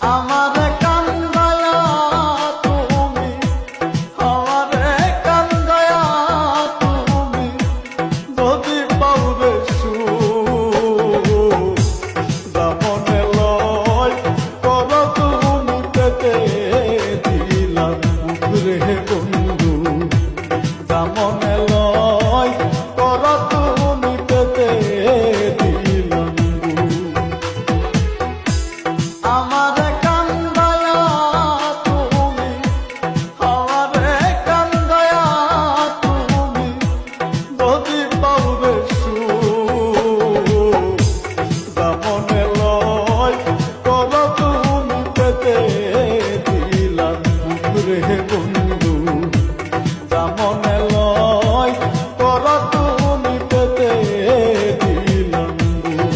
আমারে কান্দায়া তুমি, আমারে কান্দায়া তুমি যদি পাউরে সুখ, দামনে লয় কর তুমি পেতে দিলাম বুক রে বন্ধু, দামনে লয় কর তুমি পেতে দিলাম বুক। আমারে কান্দায়া তুমি, আমারে কান্দায়া তুমি যদি পাউরে সুখ, দামনে লয় কর তুমি পেতে দিলাম বুক রে বন্ধু, দামনে লয় কর তুমি পেতে দিলাম বুক।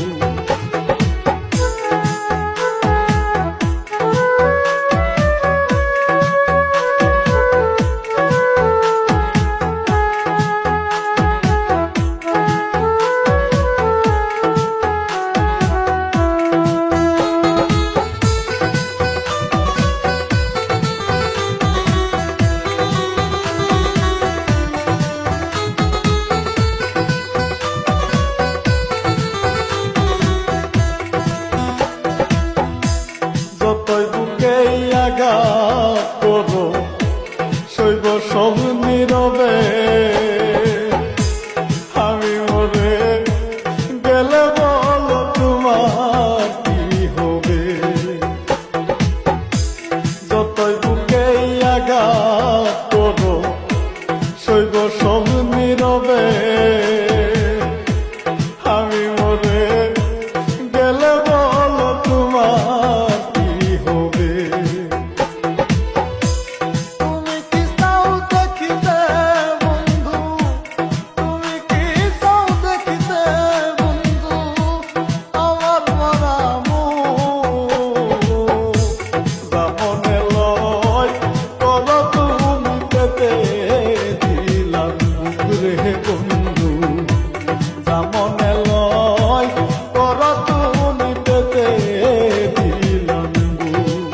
যতই বুকে আঘাত করো সইব সব নীরবে, আমি মরে গেলে বলো তোমার কি হবে। যতই বুকে আঘাত করো সইব সব নীরবে, আমি মরে গেলে বলো তোমার কি হবে। তুমি কি চাও দেখিতে বন্ধু, তুমি কি চাও দেখিতে বন্ধু আমার মরা মুখ, দামনে লয় কর তুমি পেতে দিলাম বুক রে বন্ধু, দামনে লয় কর তুমি পেতে দিলাম বুক।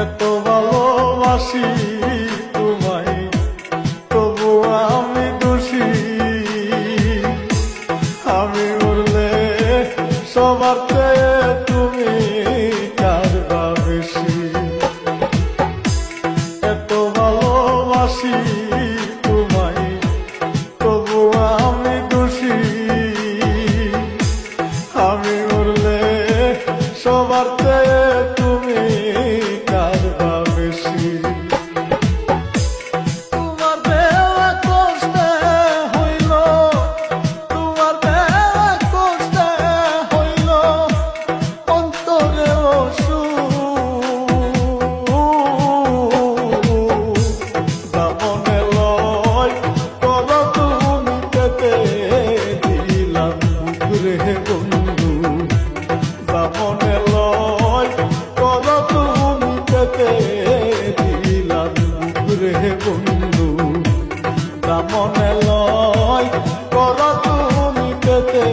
এত ভালোবাসি তোমায় তবু আমি দোষী, আমি মরলে সবার চেয়ে তুমি কারবা বেশি। এত ভালোবাসি তোমায় তবু আমি দোষী, আমি মরলে সবার চেয়ে তুমি কারবা বেশি। তোমার দেওয়া কষ্টে হইল, তোমার দেওয়া কষ্টে হইল অন্তরে অসুখ, দামনে লয় কর তুমি পেতে দিলাম বুক রে বন্ধু, দামনে লয় কর তুমি পেতে দিলাম বুক রে বন্ধু, দামনে লয় কর তুমি পেতে